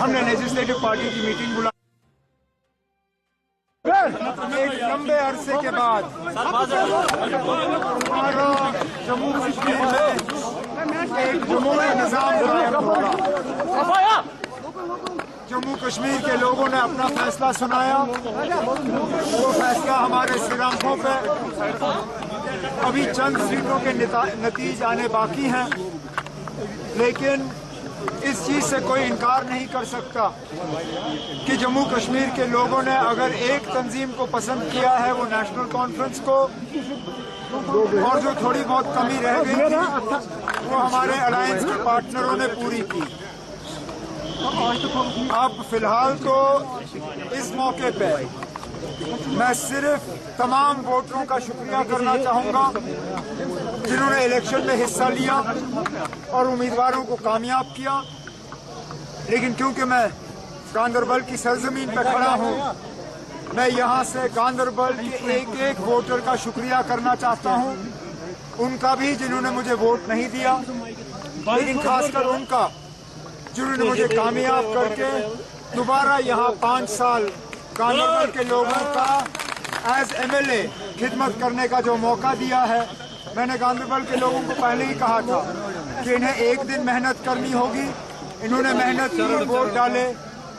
हमने legislative party की meeting बुलाई एक लंबे अरसे के बाद जम्मू कश्मीर में एक जमहूरी निज़ाम कायम होगा। जम्मू कश्मीर के लोगों ने अपना फैसला सुनाया। वो फैसला हमारे सिरांखों पे अभी चंद सीटों के नतीजे आने बाकी हैं, लेकिन इस चीज से कोई इनकार नहीं कर सकता कि जम्मू कश्मीर के लोगों ने अगर एक तंजीम को पसंद किया है वो नेशनल कॉन्फ्रेंस को, और जो थोड़ी बहुत कमी रह गई थी वो हमारे अलायंस के पार्टनरों ने पूरी की। अब फिलहाल तो इस मौके पे मैं सिर्फ तमाम वोटरों का शुक्रिया करना चाहूंगा जिन्होंने इलेक्शन में हिस्सा लिया और उम्मीदवारों को कामयाब किया। लेकिन क्योंकि मैं गांदरबल की सरजमीन पर खड़ा हूं, मैं यहां से गांदरबल के एक एक वोटर का शुक्रिया करना चाहता हूं, उनका भी जिन्होंने मुझे वोट नहीं दिया, लेकिन खासकर उनका जिन्होंने मुझे कामयाब करके दोबारा यहां 5 साल गांदरबल के लोगों का एज MLA खिदमत करने का जो मौका दिया है। मैंने गांदरबल के लोगों को पहले ही कहा था कि इन्हें एक दिन मेहनत करनी होगी। इन्होंने मेहनत की, वोट डाले,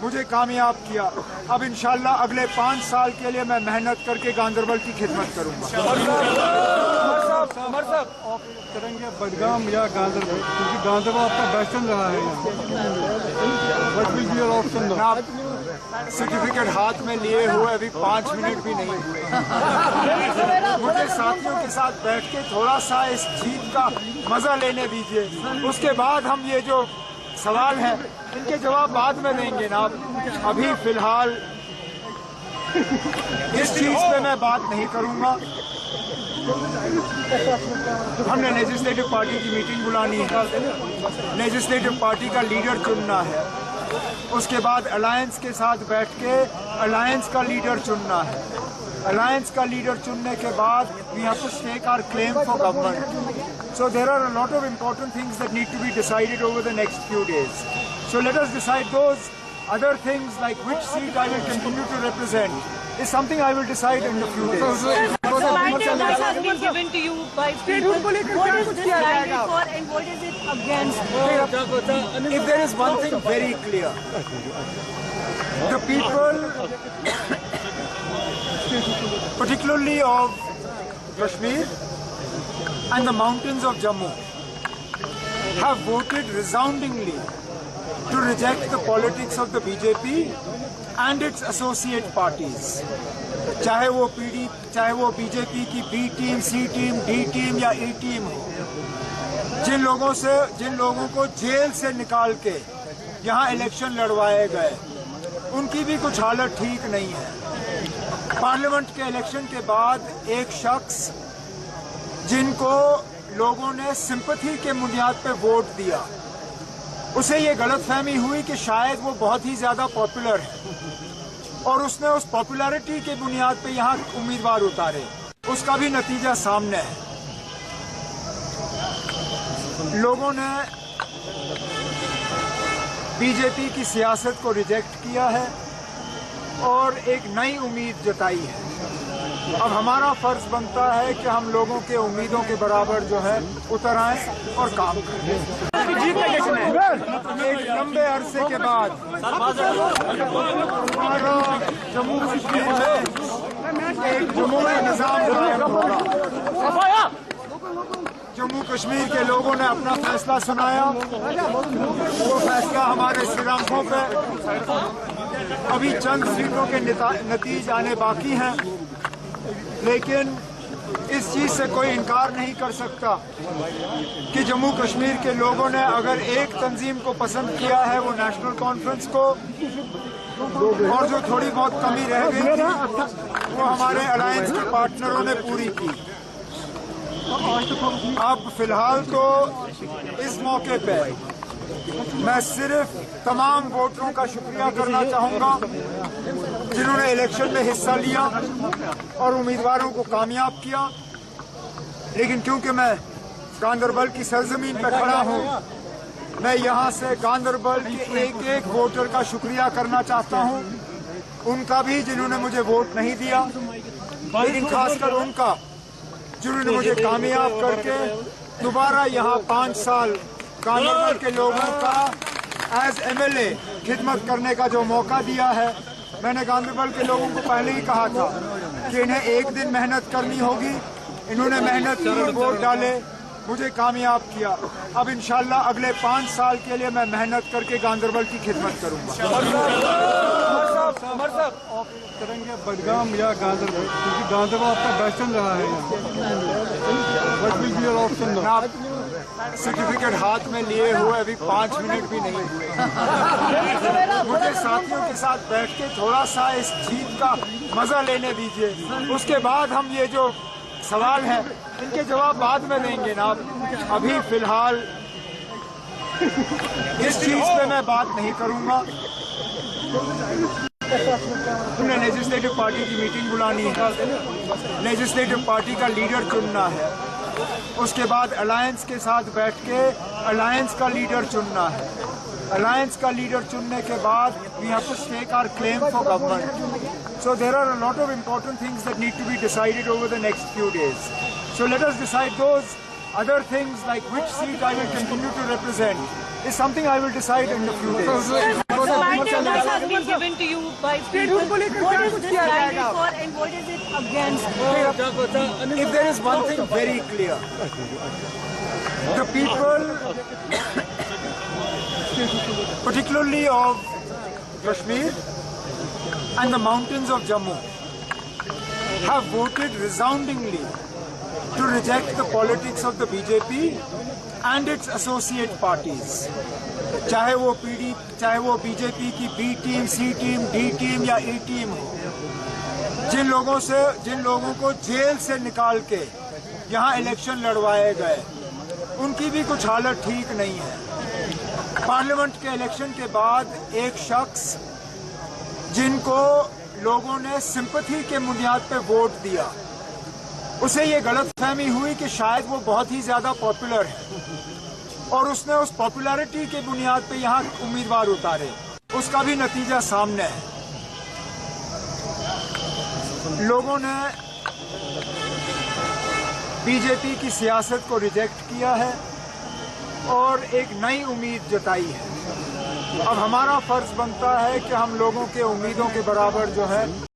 मुझे कामयाब किया। अब इंशाल्लाह अगले 5 साल के लिए मैं मेहनत करके गांदरबल की खिदमत करूंगा। आप करेंगे बडगाम या गांदरबल, क्योंकि गांदरबल आपका वेस्टर्न रहा है। सर्टिफिकेट हाथ में लिए हुए अभी 5 मिनट भी नहीं हुए। मुझे साथियों के साथ बैठ के थोड़ा सा इस जीत का मजा लेने दीजिए, उसके बाद हम ये जो सवाल हैं इनके जवाब बाद में देंगे ना। अभी फिलहाल इस चीज पे मैं बात नहीं करूंगा। हमने लेजिस्लेटिव पार्टी की मीटिंग बुलानी है, लेजिस्लेटिव पार्टी का लीडर चुनना है, उसके बाद अलायंस के साथ बैठ के अलायंस का लीडर चुनना है। अलायंस का लीडर चुनने के बाद we have to stake our claim for government. So there are a lot of important things that need to be decided over the next few days. So let us decide those. Other things like which seat I will continue to represent is something I will decide in a few days. The mandate that has been given to you by people, what is this mandate for and what is it against? If there is one thing very clear, the people, particularly of Kashmir and the mountains of Jammu, have voted resoundingly to reject the politics of the BJP and its associate parties. चाहे वो BJP की B team, C team, D team या E team हो, जिन लोगों को jail से निकाल के यहाँ इलेक्शन लड़वाए गए, उनकी भी कुछ हालत ठीक नहीं है। पार्लियामेंट के इलेक्शन के बाद एक शख्स जिनको लोगों ने सिंपैथी के बुनियाद पे वोट दिया, उसे ये गलतफहमी हुई कि शायद वो बहुत ही ज्यादा पॉपुलर है और उसने उस पॉपुलैरिटी के बुनियाद पे यहाँ उम्मीदवार उतारे। उसका भी नतीजा सामने है। लोगों ने बीजेपी की सियासत को रिजेक्ट किया है और एक नई उम्मीद जताई है। अब हमारा फर्ज बनता है कि हम लोगों के उम्मीदों के बराबर जो है उतर आए और काम करें। एक लंबे अरसे के बाद जम्मू कश्मीर में एक जमहूरी निज़ाम कायम होगा। जम्मू कश्मीर के लोगों ने अपना फैसला सुनाया। वो फैसला हमारे सिरांखों पे अभी चंद सीटों के नतीजे आने बाकी हैं, लेकिन इस चीज से कोई इनकार नहीं कर सकता कि जम्मू कश्मीर के लोगों ने अगर एक तंजीम को पसंद किया है वो नेशनल कॉन्फ्रेंस को, और जो थोड़ी बहुत कमी रह गई थी वो हमारे अलायंस के पार्टनरों ने पूरी की। अब फिलहाल तो इस मौके पे मैं सिर्फ तमाम वोटरों का शुक्रिया करना चाहूंगा जिन्होंने इलेक्शन में हिस्सा लिया और उम्मीदवारों को कामयाब किया। लेकिन क्योंकि मैं गांदरबल की सरजमीन पर खड़ा हूं, मैं यहाँ से गांदरबल के एक एक वोटर का शुक्रिया करना चाहता हूँ, उनका भी जिन्होंने मुझे वोट नहीं दिया, लेकिन खासकर उनका जिन्होंने मुझे कामयाब करके दोबारा यहाँ 5 साल गांदरबल के लोगों का एज एमएलए खिदमत करने का जो मौका दिया है। मैंने गांदरबल के लोगों को पहले ही कहा था कि इन्हें एक दिन मेहनत करनी होगी। इन्होंने मेहनत की, वोट डाले, मुझे कामयाब किया। अब इंशाल्लाह अगले 5 साल के लिए मैं मेहनत करके गांदरबल की खिदमत करूंगा। आप करेंगे बडगाम या गांधरबल, क्योंकि गांधरबल आपका वेस्टर्न रहा है What will be your option now? आप सर्टिफिकेट हाथ में लिए हुए अभी 5 मिनट भी नहीं हुए। मुझे साथियों के साथ बैठ के थोड़ा सा इस जीत का मजा लेने दीजिए, उसके बाद हम ये जो सवाल है इनके जवाब बाद में देंगे ना। अभी फिलहाल इस चीज पे मैं बात नहीं करूंगा। हमने लेजिस्लेटिव पार्टी की मीटिंग बुलानी है, लेजिस्लेटिव पार्टी का लीडर चुनना है, उसके बाद अलायंस के साथ बैठ के अलायंस का लीडर चुनना है। अलायंस का लीडर चुनने के बाद we have to stake our claim for government. So there are a lot of important things that need to be decided over the next few days. So let us decide those other things, like which seat I will continue to represent is something I will decide in a few days. The mandate has been given to you by people. What is this mandate for and what is it against? If there is one thing very clear, the people, particularly of Kashmir and the mountains of Jammu, have voted resoundingly to reject the politics of the BJP and its associate parties. चाहे वो BJP की B team, सी team, D team या ई team हो, जिन लोगों को jail से निकाल के यहाँ इलेक्शन लड़वाए गए, उनकी भी कुछ हालत ठीक नहीं है। पार्लियामेंट के इलेक्शन के बाद एक शख्स जिनको लोगों ने सिंपैथी के बुनियाद पे वोट दिया, उसे ये गलतफहमी हुई कि शायद वो बहुत ही ज्यादा पॉपुलर है और उसने उस पॉपुलैरिटी के बुनियाद पे यहाँ उम्मीदवार उतारे। उसका भी नतीजा सामने है। लोगों ने बीजेपी की सियासत को रिजेक्ट किया है और एक नई उम्मीद जताई है। अब हमारा फर्ज बनता है कि हम लोगों के उम्मीदों के बराबर जो है